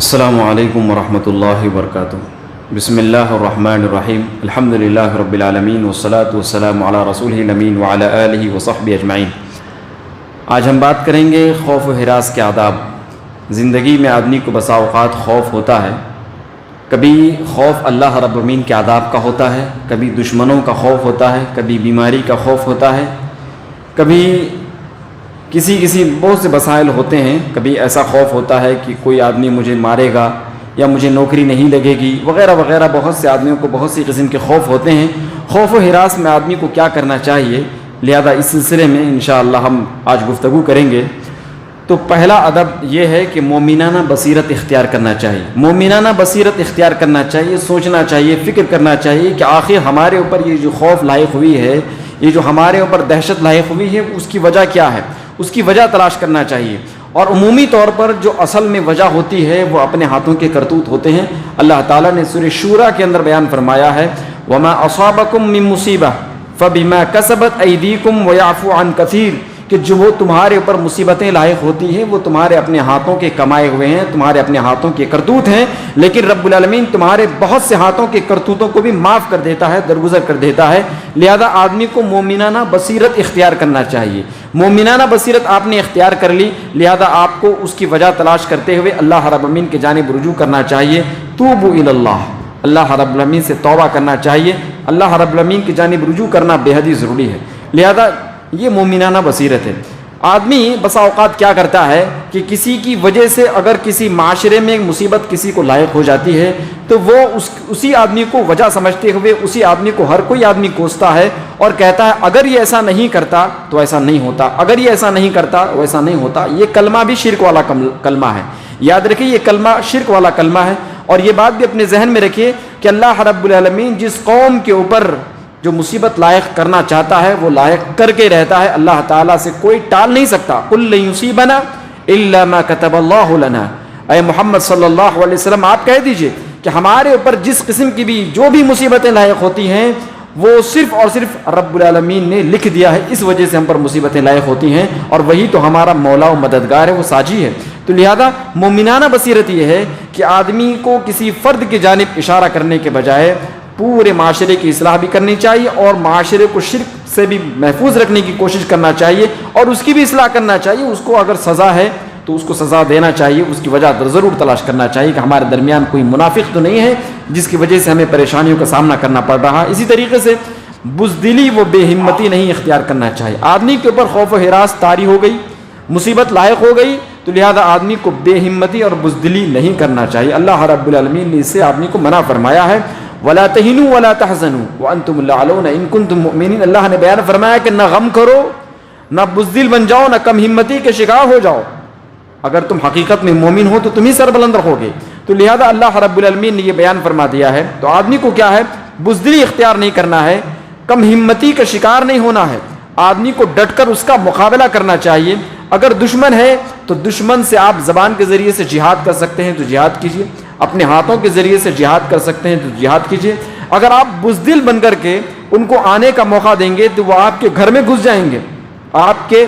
السلام علیکم ورحمۃ اللہ وبرکاتہ۔ بسم اللہ الرحمن الرحیم، الحمد للہ رب العالمین والصلاة والسلام علی رسولہ الامین وعلی آلہ وصحبہ اجمعین۔ آج ہم بات کریں گے خوف و ہراس کے آداب۔ زندگی میں آدمی کو بسا اوقات خوف ہوتا ہے، کبھی خوف اللہ رب العالمین کے آداب کا ہوتا ہے، کبھی دشمنوں کا خوف ہوتا ہے، کبھی بیماری کا خوف ہوتا ہے، کبھی کسی بہت سے مسائل ہوتے ہیں۔ کبھی ایسا خوف ہوتا ہے کہ کوئی آدمی مجھے مارے گا یا مجھے نوکری نہیں لگے گی وغیرہ وغیرہ۔ بہت سے آدمیوں کو بہت سی قسم کے خوف ہوتے ہیں۔ خوف و ہراس میں آدمی کو کیا کرنا چاہیے، لہذا اس سلسلے میں انشاءاللہ ہم آج گفتگو کریں گے۔ تو پہلا ادب یہ ہے کہ مومنانہ بصیرت اختیار کرنا چاہیے۔ مومنانہ بصیرت اختیار کرنا چاہیے، سوچنا چاہیے، فکر کرنا چاہیے کہ آخر ہمارے اوپر یہ جو خوف لاحق ہوئی ہے، یہ جو ہمارے اوپر دہشت لاحق ہوئی ہے، اس کی وجہ کیا ہے، اس کی وجہ تلاش کرنا چاہیے۔ اور عمومی طور پر جو اصل میں وجہ ہوتی ہے وہ اپنے ہاتھوں کے کرتوت ہوتے ہیں۔ اللہ تعالیٰ نے سورہ شورى کے اندر بیان فرمایا ہے وَمَا أَصَابَكُم مِّن مُّصِيبَةٍ فَبِمَا كَسَبَتْ أَيْدِيكُمْ وَيَعْفُو عَن كَثِيرٍ، کہ جو وہ تمہارے اوپر مصیبتیں لاحق ہوتی ہیں وہ تمہارے اپنے ہاتھوں کے کمائے ہوئے ہیں، تمہارے اپنے ہاتھوں کے کرتوت ہیں، لیکن رب العالمین تمہارے بہت سے ہاتھوں کے کرتوتوں کو بھی معاف کر دیتا ہے، درگزر کر دیتا ہے۔ لہذا آدمی کو مومنانہ بصیرت اختیار کرنا چاہیے۔ مومنانہ بصیرت آپ نے اختیار کر لی، لہذا آپ کو اس کی وجہ تلاش کرتے ہوئے اللہ رب العالمین کی جانب رجوع کرنا چاہیے۔ توبوا الی اللہ، اللہ رب العالمین سے توبہ کرنا چاہیے۔ اللہ رب العالمین کی جانب رجوع کرنا بے حد ہی ضروری ہے۔ لہذا یہ مومنانہ بصیرت ہے۔ آدمی بسا اوقات کیا کرتا ہے کہ کسی کی وجہ سے اگر کسی معاشرے میں مصیبت کسی کو لاحق ہو جاتی ہے تو وہ اسی آدمی کو وجہ سمجھتے ہوئے اسی آدمی کو ہر کوئی آدمی کوستا ہے اور کہتا ہے اگر یہ ایسا نہیں کرتا تو ایسا نہیں ہوتا، اگر یہ ایسا نہیں کرتا تو ایسا نہیں ہوتا۔ یہ کلمہ بھی شرک والا کلمہ ہے، یاد رکھیے یہ کلمہ شرک والا کلمہ ہے۔ اور یہ بات بھی اپنے ذہن میں رکھیے کہ اللہ رب العالمین جس قوم کے اوپر جو مصیبت لاحق کرنا چاہتا ہے وہ لاحق کر کے رہتا ہے۔ اللہ تعالیٰ سے کوئی ٹال نہیں سکتا۔ قُلْ لَن يُصِيبَنَا إِلَّا مَا كَتَبَ اللَّهُ لَنَا، اے محمد صلی اللہ علیہ وسلم آپ کہہ دیجئے کہ ہمارے اوپر جس قسم کی بھی جو بھی مصیبتیں لاحق ہوتی ہیں وہ صرف اور صرف رب العالمین نے لکھ دیا ہے، اس وجہ سے ہم پر مصیبتیں لاحق ہوتی ہیں، اور وہی تو ہمارا مولا و مددگار ہے، وہ ساجی ہے۔ تو لہذا مومنانہ بصیرت یہ ہے کہ آدمی کو کسی فرد کی جانب اشارہ کرنے کے بجائے پورے معاشرے کی اصلاح بھی کرنی چاہیے اور معاشرے کو شرک سے بھی محفوظ رکھنے کی کوشش کرنا چاہیے اور اس کی بھی اصلاح کرنا چاہیے۔ اس کو اگر سزا ہے تو اس کو سزا دینا چاہیے، اس کی وجہ ضرور تلاش کرنا چاہیے کہ ہمارے درمیان کوئی منافق تو نہیں ہے جس کی وجہ سے ہمیں پریشانیوں کا سامنا کرنا پڑ رہا ہے۔ اسی طریقے سے بزدلی و بے ہمتی نہیں اختیار کرنا چاہیے۔ آدمی کے اوپر خوف و ہراس طاری ہو گئی، مصیبت لاحق ہو گئی تو لہذا آدمی کو بے ہمتی اور بزدلی نہیں کرنا چاہیے۔ اللہ رب العالمین نے اس سے آدمی کو منع فرمایا ہے وَلَا تَهِنُوا وَلَا تَحْزَنُوا وَأَنْتُمُ الْأَعْلَوْنَ إِن كُنتُم مُؤْمِنِينَ۔ اللہ نے بیان فرمایا کہ نہ غم کرو، نہ بزدل بن جاؤ، نہ کم ہمتی کے شکار ہو جاؤ۔ اگر تم حقیقت میں مومن ہو تو تم ہی سربلند رہو گے۔ تو لہذا اللہ رب العالمین نے یہ بیان فرما دیا ہے۔ تو آدمی کو کیا ہے، بزدلی اختیار نہیں کرنا ہے، کم ہمتی کا شکار نہیں ہونا ہے، آدمی کو ڈٹ کر اس کا مقابلہ کرنا چاہیے۔ اگر دشمن ہے تو دشمن سے آپ زبان کے ذریعے سے جہاد کر سکتے ہیں تو جہاد کیجیے، اپنے ہاتھوں کے ذریعے سے جہاد کر سکتے ہیں تو جہاد کیجیے۔ اگر آپ بزدل بن کر کے ان کو آنے کا موقع دیں گے تو وہ آپ کے گھر میں گھس جائیں گے، آپ کے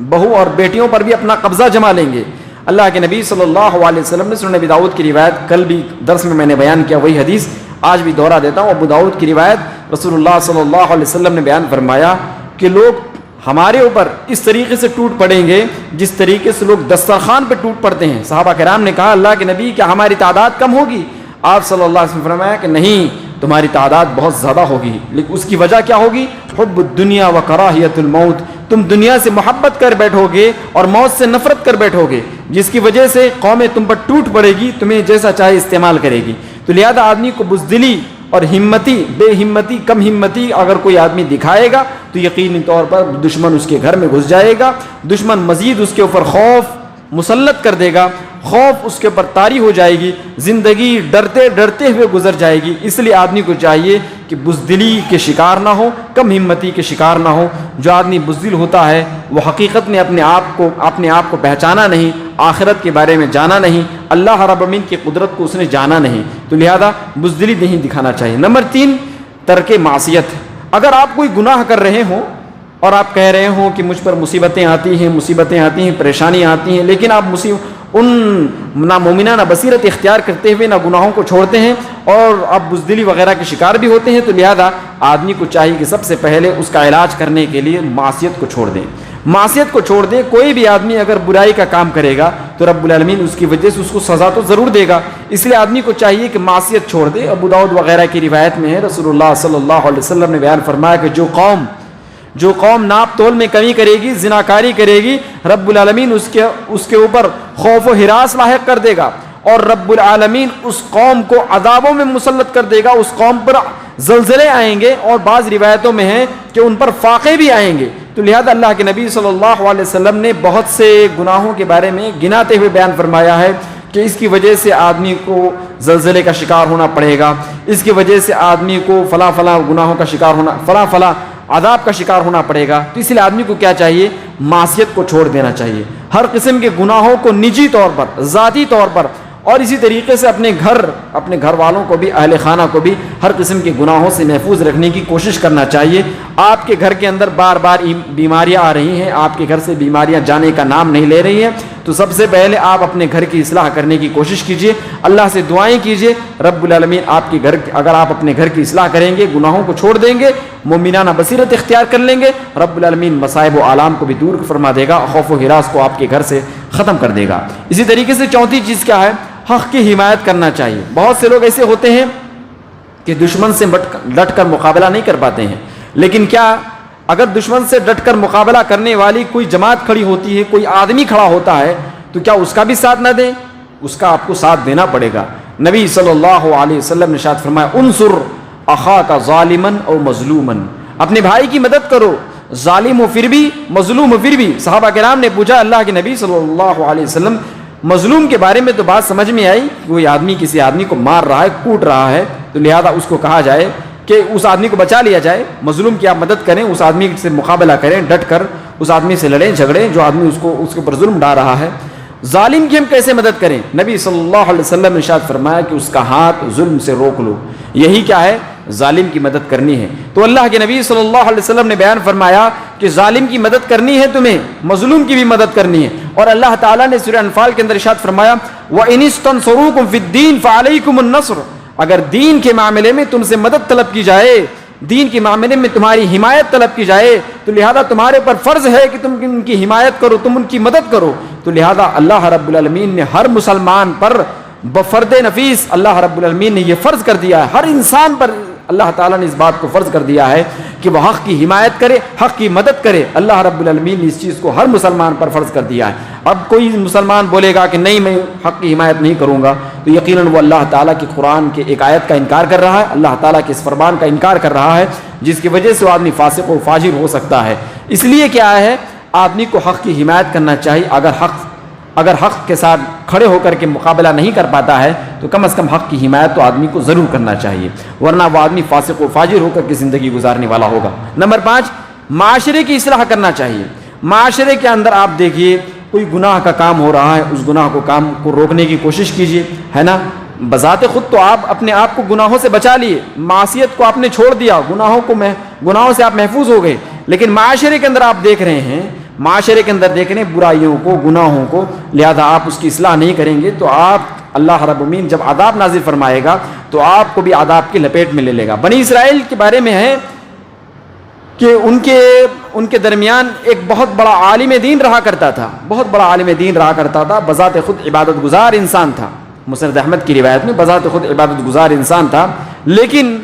بہو اور بیٹیوں پر بھی اپنا قبضہ جما لیں گے۔ اللہ کے نبی صلی اللہ علیہ وسلم نے سنن ابی داؤد کی روایت، کل بھی درس میں نے بیان کیا وہی حدیث آج بھی دوہرا دیتا ہوں۔ ابو داؤد کی روایت، رسول اللہ صلی اللہ علیہ وسلم نے بیان فرمایا کہ لوگ ہمارے اوپر اس طریقے سے ٹوٹ پڑیں گے جس طریقے سے لوگ دسترخوان پہ ٹوٹ پڑتے ہیں۔ صحابہ کرام نے کہا اللہ کے نبی کیا ہماری تعداد کم ہوگی؟ آپ صلی اللہ علیہ وسلم نے فرمایا کہ نہیں، تمہاری تعداد بہت زیادہ ہوگی، لیکن اس کی وجہ کیا ہوگی؟ حب الدنیا و کراہیت الموت، تم دنیا سے محبت کر بیٹھو گے اور موت سے نفرت کر بیٹھو گے، جس کی وجہ سے قومیں تم پر ٹوٹ پڑے گی، تمہیں جیسا چاہے استعمال کرے گی۔ تو لہذا آدمی کو بزدلی اور ہمتی، بے ہمتی، کم ہمتی اگر کوئی آدمی دکھائے گا تو یقینی طور پر دشمن اس کے گھر میں گھس جائے گا، دشمن مزید اس کے اوپر خوف مسلط کر دے گا، خوف اس کے اوپر طاری ہو جائے گی، زندگی ڈرتے ڈرتے ہوئے گزر جائے گی۔ اس لیے آدمی کو چاہیے کہ بزدلی کے شکار نہ ہو، کم ہمتی کے شکار نہ ہو۔ جو آدمی بزدل ہوتا ہے وہ حقیقت میں اپنے آپ کو پہچانا نہیں، آخرت کے بارے میں جانا نہیں، اللہ رب العالمین کی قدرت کو اس نے جانا نہیں، تو لہذا بزدلی نہیں دکھانا چاہیے۔ نمبر 3، ترک معصیت۔ اگر آپ کوئی گناہ کر رہے ہوں اور آپ کہہ رہے ہوں کہ مجھ پر مصیبتیں آتی ہیں، پریشانیاں آتی ہیں، لیکن آپ ان نامومنانہ بصیرت اختیار کرتے ہوئے نہ گناہوں کو چھوڑتے ہیں اور اب بزدلی وغیرہ کے شکار بھی ہوتے ہیں. تو لہذا آدمی کو چاہیے کہ سب سے پہلے اس کا علاج کرنے کے لیے معصیت کو چھوڑ دیں. معصیت کو چھوڑ دیں. کوئی بھی آدمی اگر برائی کا کام کرے گا تو رب العالمین اس کی وجہ سے اس کو سزا تو ضرور دے گا. اس لیے آدمی کو چاہیے کہ معصیت چھوڑ دے. ابو داؤد وغیرہ کی روایت میں ہے رسول اللہ صلی اللہ علیہ وسلم نے بیان فرمایا کہ جو قوم ناپ تول میں کمی کرے گی, زناکاری کرے گی, رب العالمین اس کے اوپر خوف و ہراس لاحق کر دے گا اور رب العالمین اس قوم کو عذابوں میں مسلط کر دے گا. اس قوم پر زلزلے آئیں گے اور بعض روایتوں میں ہے کہ ان پر فاقے بھی آئیں گے. تو لہذا اللہ کے نبی صلی اللہ علیہ وسلم نے بہت سے گناہوں کے بارے میں گناتے ہوئے بیان فرمایا ہے کہ اس کی وجہ سے آدمی کو زلزلے کا شکار ہونا پڑے گا, اس کی وجہ سے آدمی کو فلاں فلاں گناہوں کا شکار ہونا, فلاں فلاں عذاب کا شکار ہونا پڑے گا. تو اس لیے آدمی کو کیا چاہیے, معصیت کو چھوڑ دینا چاہیے. ہر قسم کے گناہوں کو نجی طور پر, ذاتی طور پر اور اسی طریقے سے اپنے گھر والوں کو بھی, اہل خانہ کو بھی ہر قسم کے گناہوں سے محفوظ رکھنے کی کوشش کرنا چاہیے. آپ کے گھر کے اندر بار بار بیماریاں آ رہی ہیں, آپ کے گھر سے بیماریاں جانے کا نام نہیں لے رہی ہیں, تو سب سے پہلے آپ اپنے گھر کی اصلاح کرنے کی کوشش کیجیے. اللہ سے دعائیں کیجیے. رب العالمین آپ کے گھر, اگر آپ اپنے گھر کی اصلاح کریں گے, گناہوں کو چھوڑ دیں گے, مومنانہ بصیرت اختیار کر لیں گے, رب العالمین مصائب و آلام کو بھی دور فرما دے گا, خوف و ہراس کو آپ کے گھر سے ختم کر دے گا. اسی طریقے سے چوتھی چیز کیا ہے, حق کی حمایت کرنا چاہیے. بہت سے لوگ ایسے ہوتے ہیں کہ دشمن سے ڈٹ کر مقابلہ نہیں کر پاتے ہیں, لیکن کیا اگر دشمن سے ڈٹ کر مقابلہ کرنے والی کوئی جماعت کھڑی ہوتی ہے, کوئی آدمی کھڑا ہوتا ہے, تو کیا اس کا بھی ساتھ نہ دیں؟ اس کا آپ کو ساتھ دینا پڑے گا. نبی صلی اللہ علیہ وسلم نے ارشاد فرمایا, انصر اخاک ظالما او مظلوما, اپنے بھائی کی مدد کرو, ظالم ہو پھر بھی, مظلوم ہو پھر بھی. صحابہ کرام نے پوچھا اللہ کے نبی صلی اللہ علیہ وسلم, مظلوم کے بارے میں تو بات سمجھ میں آئی, کوئی آدمی کسی آدمی کو مار رہا ہے, کوٹ رہا ہے, تو لہذا اس کو کہا جائے کہ اس آدمی کو بچا لیا جائے. مظلوم کی آپ مدد کریں, اس آدمی سے مقابلہ کریں, ڈٹ کر اس آدمی سے لڑیں جھگڑیں جو آدمی اس کے اوپر ظلم ڈال رہا ہے. ظالم کی ہم کیسے مدد کریں؟ نبی صلی اللہ علیہ وسلم نے ارشاد فرمایا کہ اس کا ہاتھ ظلم سے روک لو. یہی کیا ہے, ظالم کی مدد کرنی ہے. تو اللہ کے نبی صلی اللہ علیہ وسلم نے بیان فرمایا کہ ظالم کی مدد کرنی ہے تمہیں, مظلوم کی بھی مدد کرنی ہے. اور اللہ تعالیٰ نے سورہ انفال کے اندر ارشاد فرمایا, وَإِنِ اسْتَنصَرُوكُمْ فِي الدِّينِ فَعَلَيْكُمُ النَّصْرُ, اگر دین کے معاملے میں تم سے مدد طلب کی جائے, دین کے معاملے میں تمہاری حمایت طلب کی جائے, تو لہذا تمہارے پر فرض ہے کہ تم ان کی حمایت کرو, تم ان کی مدد کرو. تو لہذا اللہ رب العالمین نے ہر مسلمان پر بفرد نفیس اللہ رب العالمین نے یہ فرض کر دیا ہے, ہر انسان پر اللہ تعالیٰ نے اس بات کو فرض کر دیا ہے کہ وہ حق کی حمایت کرے, حق کی مدد کرے. اللہ رب العالمین نے اس چیز کو ہر مسلمان پر فرض کر دیا ہے. اب کوئی مسلمان بولے گا کہ نہیں میں حق کی حمایت نہیں کروں گا, تو یقیناً وہ اللہ تعالیٰ کی قرآن کے ایک آیت کا انکار کر رہا ہے, اللہ تعالیٰ کے اس فرمان کا انکار کر رہا ہے, جس کی وجہ سے وہ آدمی فاسق و فاجر ہو سکتا ہے. اس لیے کیا ہے, آدمی کو حق کی حمایت کرنا چاہیے. اگر حق کے ساتھ کھڑے ہو کر کے مقابلہ نہیں کر پاتا ہے تو کم از کم حق کی حمایت تو آدمی کو ضرور کرنا چاہیے, ورنہ وہ آدمی فاسق و فاجر ہو کر کے زندگی گزارنے والا ہوگا. نمبر 5, معاشرے کی اصلاح کرنا چاہیے. معاشرے کے اندر آپ دیکھیے کوئی گناہ کا کام ہو رہا ہے, اس گناہ کو روکنے کی کوشش کیجیے, ہے نا. بذات خود تو آپ اپنے آپ کو گناہوں سے بچا لیے, معصیت کو آپ نے چھوڑ دیا, گناہوں سے آپ محفوظ ہو گئے. لیکن معاشرے کے اندر آپ دیکھ رہے ہیں, برائیوں کو, گناہوں کو, لہذا آپ اس کی اصلاح نہیں کریں گے تو آپ, اللہ رب العالمین جب عذاب نازل فرمائے گا تو آپ کو بھی عذاب کی لپیٹ میں لے لے گا. بنی اسرائیل کے بارے میں ہے کہ ان کے درمیان ایک بہت بڑا عالم دین رہا کرتا تھا, بذات خود عبادت گزار انسان تھا. مسند احمد کی روایت میں بذات خود عبادت گزار انسان تھا, لیکن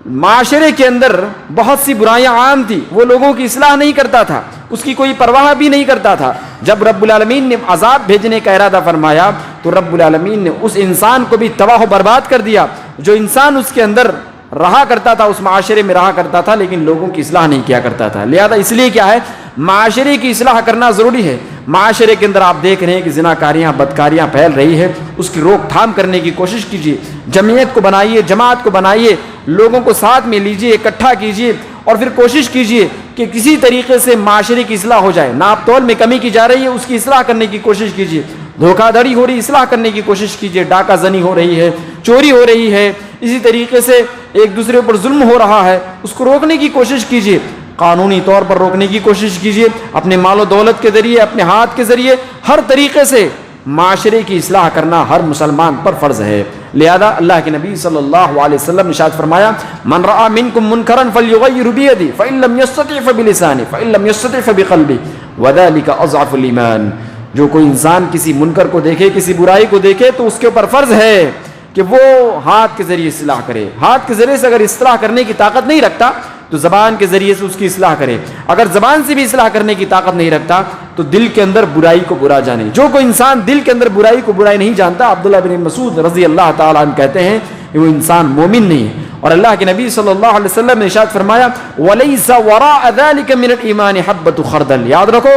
معاشرے کے اندر بہت سی برائیاں عام تھی, وہ لوگوں کی اصلاح نہیں کرتا تھا, اس کی کوئی پرواہ بھی نہیں کرتا تھا. جب رب العالمین نے عذاب بھیجنے کا ارادہ فرمایا تو رب العالمین نے اس انسان کو بھی تباہ و برباد کر دیا, جو انسان اس کے اندر رہا کرتا تھا, اس معاشرے میں رہا کرتا تھا, لیکن لوگوں کی اصلاح نہیں کیا کرتا تھا. لہذا اس لیے کیا ہے, معاشرے کی اصلاح کرنا ضروری ہے. معاشرے کے اندر آپ دیکھ رہے ہیں کہ زناکاریاں, بدکاریاں پھیل رہی ہے, اس کی روک تھام کرنے کی کوشش کیجیے. جمعیت کو بنائیے, جماعت کو بنائیے, لوگوں کو ساتھ میں لیجیے, اکٹھا کیجیے اور پھر کوشش کیجیے کہ کسی طریقے سے معاشرے کی اصلاح ہو جائے. ناپ تول میں کمی کی جا رہی ہے, اس کی اصلاح کرنے کی کوشش کیجیے. دھوکہ دھڑی ہو رہی, اصلاح کرنے کی کوشش کیجیے. ڈاکہ زنی ہو رہی ہے, چوری ہو رہی ہے, اسی طریقے سے ایک دوسرے پر ظلم ہو رہا ہے, اس کو روکنے کی کوشش کیجیے. قانونی طور پر روکنے کی کوشش کیجیے, اپنے مال و دولت کے ذریعے, اپنے ہاتھ کے ذریعے, ہر طریقے سے معاشرے کی اصلاح کرنا ہر مسلمان پر فرض ہے۔ لہذا اللہ کے نبی صلی اللہ علیہ وسلم نے ارشاد فرمایا من رأى منکم منکرا فلیغیرہ بیدہ فإن لم یستطع فبلسانہ فإن لم یستطع فبقلبہ وذلک اضعف الایمان۔ جو کوئی انسان کسی منکر کو دیکھے، کسی برائی کو دیکھے، تو اس کے اوپر فرض ہے کہ وہ ہاتھ کے ذریعے اصلاح کرے۔ ہاتھ کے ذریعے سے اگر اصلاح کرنے کی طاقت نہیں رکھتا تو زبان کے ذریعے سے اس کی اصلاح کرے۔ اگر زبان سے بھی اصلاح کرنے کی طاقت نہیں رکھتا تو دل کے اندر برائی کو برا جانے۔ جو کوئی انسان دل کے اندر برائی کو برائی نہیں جانتا، عبداللہ بن مسعود رضی اللہ تعالیٰ عنہ کہتے ہیں کہ وہ انسان مومن نہیں ہے۔ اور اللہ کے نبی صلی اللہ علیہ وسلم نے ارشاد فرمایا وَلَيْسَ وَرَاءَ ذَلِكَ مِنَ الْإِيمَانِ حَبَّةُ خَرْدَلٍ۔ یاد رکھو،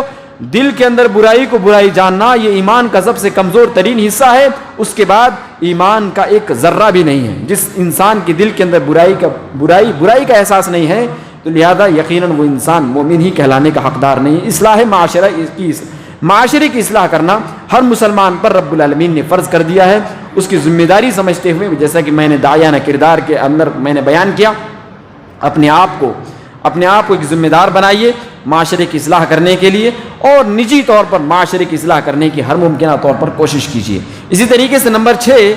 دل کے اندر برائی کو برائی جاننا یہ ایمان کا سب سے کمزور ترین حصہ ہے، اس کے بعد ایمان کا ایک ذرہ بھی نہیں ہے۔ جس انسان کے دل کے اندر برائی کا احساس نہیں ہے تو لہذا یقیناً وہ انسان مومن ہی کہلانے کا حقدار نہیں ہے۔ اصلاح معاشرے کی اصلاح کرنا ہر مسلمان پر رب العالمین نے فرض کر دیا ہے۔ اس کی ذمہ داری سمجھتے ہوئے، جیسا کہ میں نے داعیانہ کردار کے اندر میں نے بیان کیا، اپنے آپ کو ایک ذمہ دار بنائیے معاشرے کی اصلاح کرنے کے لیے، اور نجی طور پر معاشرے کی اصلاح کرنے کی ہر ممکنہ طور پر کوشش کیجیے۔ اسی طریقے سے نمبر 6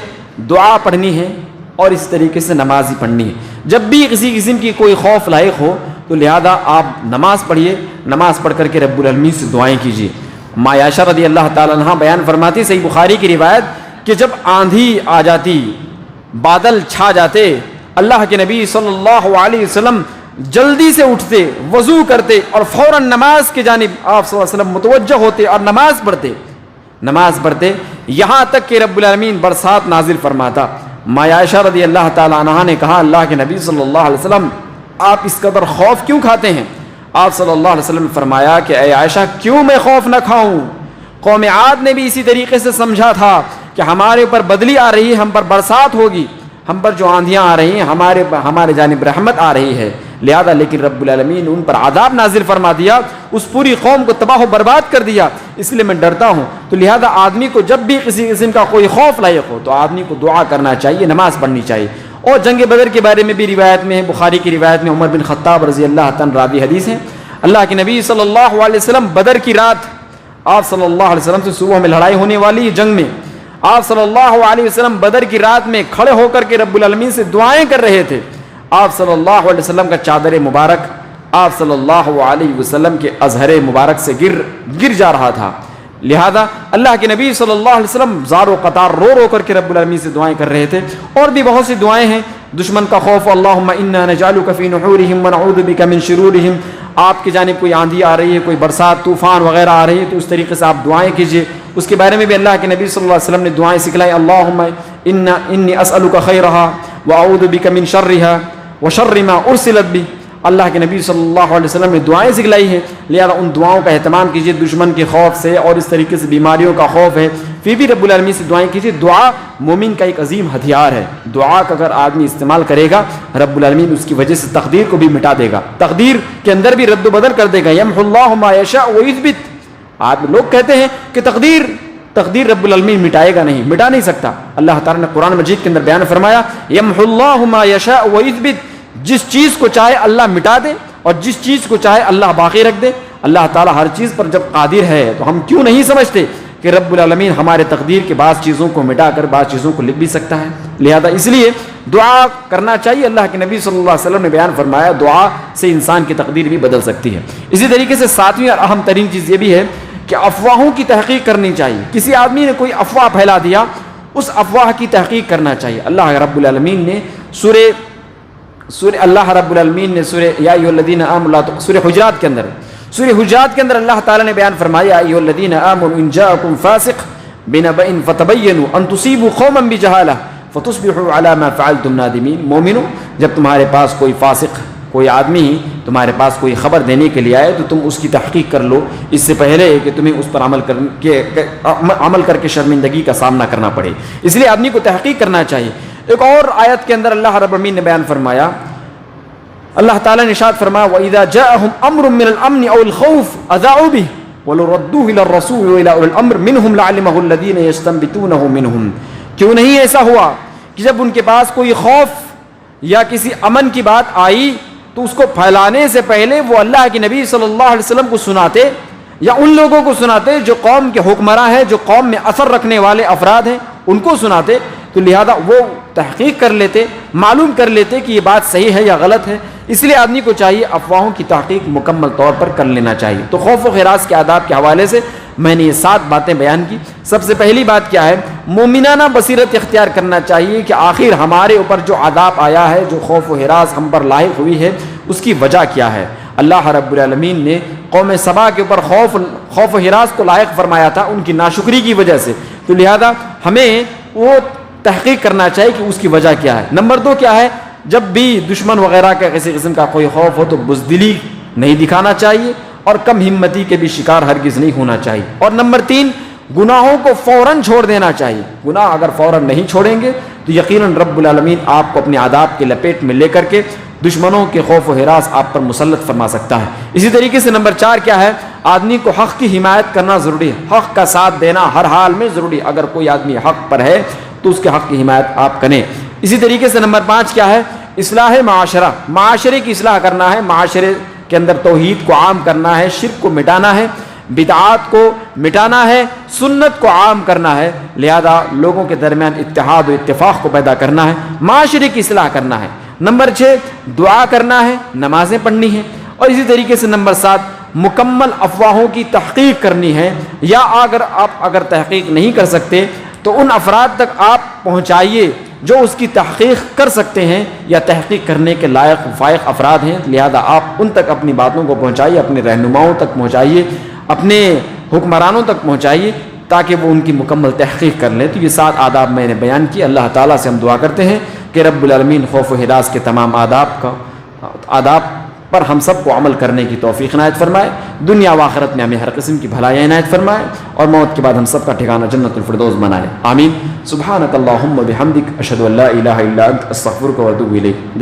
دعا پڑھنی ہے، اور اس طریقے سے نماز ہی پڑھنی ہے۔ جب بھی کسی قسم کی کوئی خوف لاحق ہو تو لہذا آپ نماز پڑھیے، نماز پڑھ کر کے رب العالمین سے دعائیں کیجیے۔ ماں عائشہ رضی اللہ تعالیٰ عنہ بیان فرماتی، صحیح بخاری کی روایت، کہ جب آندھی آ جاتی، بادل چھا جاتے، اللہ کے نبی صلی اللہ علیہ وسلم جلدی سے اٹھتے، وضو کرتے اور فوراً نماز کی جانب آپ صلی اللہ علیہ وسلم متوجہ ہوتے اور نماز پڑھتے یہاں تک کہ رب العالمین برسات نازل فرماتا۔ ماں عائشہ رضی اللہ تعالیٰ عنہا نے کہا اللہ کے نبی صلی اللہ علیہ وسلم آپ اس قدر خوف کیوں کھاتے ہیں؟ آپ صلی اللہ علیہ وسلم نے فرمایا کہ اے عائشہ کیوں میں خوف نہ کھاؤں؟ قوم عاد نے بھی اسی طریقے سے سمجھا تھا کہ ہمارے اوپر بدلی آ رہی ہے، ہم پر برسات ہوگی، ہم پر جو آندھیاں آ رہی ہیں ہمارے جانب رحمت آ رہی ہے، لہذا لیکن رب العالمین ان پر عذاب نازل فرما دیا، اس پوری قوم کو تباہ و برباد کر دیا، اس لیے میں ڈرتا ہوں۔ تو لہذا آدمی کو جب بھی کسی قسم کا کوئی خوف لاحق ہو تو آدمی کو دعا کرنا چاہیے، نماز پڑھنی چاہیے۔ اور جنگ بدر کے بارے میں بھی روایت میں ہے، بخاری کی روایت میں عمر بن خطاب رضی اللہ تعالیٰ راوی حدیث ہے، اللہ کے نبی صلی اللہ علیہ وسلم بدر کی رات، آپ صلی اللہ علیہ وسلم سے صبح میں لڑائی ہونے والی ہے جنگ میں، آپ صلی اللہ علیہ وسلم بدر کی رات میں کھڑے ہو کر کے رب العالمین سے دعائیں کر رہے تھے۔ آپ صلی اللہ علیہ وسلم کا چادر مبارک آپ صلی اللہ علیہ وسلم کے اظہر مبارک سے گر جا رہا تھا، لہذا اللہ کے نبی صلی اللہ علیہ وسلم زار و قطار رو کر کے رب العالمین سے دعائیں کر رہے تھے۔ اور بھی بہت سی دعائیں ہیں، دشمن کا خوف، اللہم انا نجعلک فی نحورہم ونعوذ بک من شرورہم، آپ کی جانب کوئی آندھی آ رہی ہے، کوئی برسات طوفان وغیرہ آ رہی ہے تو اس طریقے سے آپ دعائیں کیجیے۔ اس کے بارے میں بھی اللہ کے نبی صلی اللہ علیہ وسلم نے دعائیں سکھلائیں، اللہم انی اسألک خیرہا واعوذ بک من شرہا وشر ما ارسلت بہ، اللہ کے نبی صلی اللہ علیہ وسلم نے دعائیں سکھلائی ہیں، لہذا ان دعاؤں کا اہتمام کیجیے۔ دشمن کے خوف سے اور اس طریقے سے بیماریوں کا خوف ہے، پھر بھی رب العالمین سے دعائیں کیجیے۔ دعا مومن کا ایک عظیم ہتھیار ہے، دعا کا اگر آدمی استعمال کرے گا رب العالمین اس کی وجہ سے تقدیر کو بھی مٹا دے گا، تقدیر کے اندر بھی رد و بدل کر دے گا۔ یمحو اللہ ما یشاء ویثبت، آپ لوگ کہتے ہیں کہ تقدیر رب العالمین مٹائے گا، نہیں مٹا نہیں سکتا۔ اللہ تعالیٰ نے قرآن مجید کے اندر بیان فرمایا یمحو اللہ ما یشاء ویثبت، جس چیز کو چاہے اللہ مٹا دے اور جس چیز کو چاہے اللہ باقی رکھ دے۔ اللہ تعالیٰ ہر چیز پر جب قادر ہے تو ہم کیوں نہیں سمجھتے کہ رب العالمین ہمارے تقدیر کے بعض چیزوں کو مٹا کر بعض چیزوں کو لکھ بھی سکتا ہے، لہذا اس لیے دعا کرنا چاہیے۔ اللہ کے نبی صلی اللہ علیہ وسلم نے بیان فرمایا دعا سے انسان کی تقدیر بھی بدل سکتی ہے۔ اسی طریقے سے 7ویں اور اہم ترین چیز یہ بھی ہے کہ افواہوں کی تحقیق کرنی چاہیے۔ کسی آدمی نے کوئی افواہ پھیلا دیا، اس افواہ کی تحقیق کرنا چاہیے۔ اللہ رب العالمین نے سورہ یا ایھا الذین آمنوا سورہ حجرات کے اندر اللہ تعالیٰ نے بیان فرمایا یا ایھا الذین آمنوا ان جاءکم فاسق بنبأ فتبینوا ان تصیبوا قوما بجہالہ فتصبحوا علی ما فعلتم نادمین۔ مومنو، جب تمہارے پاس کوئی فاسق، کوئی آدمی تمہارے پاس کوئی خبر دینے کے لیے آئے تو تم اس کی تحقیق کر لو، اس سے پہلے کہ تمہیں اس پر عمل کر کے شرمندگی کا سامنا کرنا پڑے۔ اس لیے آدمی کو تحقیق کرنا چاہیے۔ ایک اور آیت کے اندر اللہ رب العالمین نے بیان فرمایا، اللہ تعالیٰ نے ارشاد فرمایا وَإِذَا جَاءَهُمْ أَمْرٌ مِّنَ الْأَمْنِ أَوِ الْخَوْفِ أَذَاعُوا بِهِ وَلَوْ رَدُّوهُ إِلَى الرَّسُولِ وَإِلَى أُولِي الْأَمْرِ مِنْهُمْ لَعَلِمَهُ الَّذِينَ يَسْتَنبِطُونَهُ مِنْهُمْ۔ کیوں نہیں ایسا ہوا کہ جب ان کے پاس کوئی خوف یا کسی امن کی بات آئی تو اس کو پھیلانے سے پہلے وہ اللہ کے نبی صلی اللہ علیہ وسلم کو سناتے، یا ان لوگوں کو سناتے جو قوم کے حکمراں ہیں, جو قوم میں اثر رکھنے والے افراد ہیں, ان کو سناتے. تو لہذا وہ تحقیق کر لیتے, معلوم کر لیتے کہ یہ بات صحیح ہے یا غلط ہے. اس لیے آدمی کو چاہیے افواہوں کی تحقیق مکمل طور پر کر لینا چاہیے. تو خوف و ہراس کے آداب کے حوالے سے میں نے یہ 7 باتیں بیان کی. سب سے پہلی بات کیا ہے, مومنانہ بصیرت اختیار کرنا چاہیے کہ آخر ہمارے اوپر جو عذاب آیا ہے, جو خوف و ہراس ہم پر لاحق ہوئی ہے, اس کی وجہ کیا ہے. اللہ رب العالمین نے قوم سبا کے اوپر خوف و ہراس کو لائق فرمایا تھا ان کی ناشکری کی وجہ سے. تو لہذا ہمیں وہ تحقیق کرنا چاہیے کہ اس کی وجہ کیا ہے. نمبر 2 کیا ہے, جب بھی دشمن وغیرہ کا کسی قسم کا کوئی خوف ہو تو بزدلی نہیں دکھانا چاہیے اور کم ہمتی کے بھی شکار ہرگز نہیں ہونا چاہیے. اور نمبر 3, گناہوں کو فوراً چھوڑ دینا چاہیے. گناہ اگر فوراً نہیں چھوڑیں گے تو یقیناً رب العالمین آپ کو اپنے عذاب کے لپیٹ میں لے کر کے دشمنوں کے خوف و ہراس آپ پر مسلط فرما سکتا ہے. اسی طریقے سے نمبر 4 کیا ہے, آدمی کو حق کی حمایت کرنا ضروری ہے. حق کا ساتھ دینا ہر حال میں ضروری ہے. اگر کوئی آدمی حق پر ہے تو اس کے حق کی حمایت آپ کریں. اسی طریقے سے نمبر 5 کیا ہے, اصلاح معاشرہ. معاشرے کی اصلاح کرنا ہے, معاشرے کے اندر توحید کو عام کرنا ہے, شرک کو مٹانا ہے, بدعات کو مٹانا ہے, سنت کو عام کرنا ہے. لہذا لوگوں کے درمیان اتحاد و اتفاق کو پیدا کرنا ہے, معاشرے کی اصلاح کرنا ہے. نمبر 6, دعا کرنا ہے, نمازیں پڑھنی ہیں. اور اسی طریقے سے نمبر 7, مکمل افواہوں کی تحقیق کرنی ہے. یا اگر تحقیق نہیں کر سکتے تو ان افراد تک آپ پہنچائیے جو اس کی تحقیق کر سکتے ہیں یا تحقیق کرنے کے لائق فائق افراد ہیں. لہذا آپ ان تک اپنی باتوں کو پہنچائیے, اپنے رہنماؤں تک پہنچائیے, اپنے حکمرانوں تک پہنچائیے تاکہ وہ ان کی مکمل تحقیق کر لیں. تو یہ 7 آداب میں نے بیان کی. اللہ تعالیٰ سے ہم دعا کرتے ہیں کہ رب العالمین خوف و ہراس کے تمام آداب پر ہم سب کو عمل کرنے کی توفیق عنایت فرمائے. دنیا و آخرت میں ہمیں ہر قسم کی بھلائی عنایت فرمائے اور موت کے بعد ہم سب کا ٹھکانہ جنت الفردوس بنائے. آمین. سبحانک اللہم و بحمدک, اشہد ان لا الہ الا انت, استغفرک و اتوب الیک.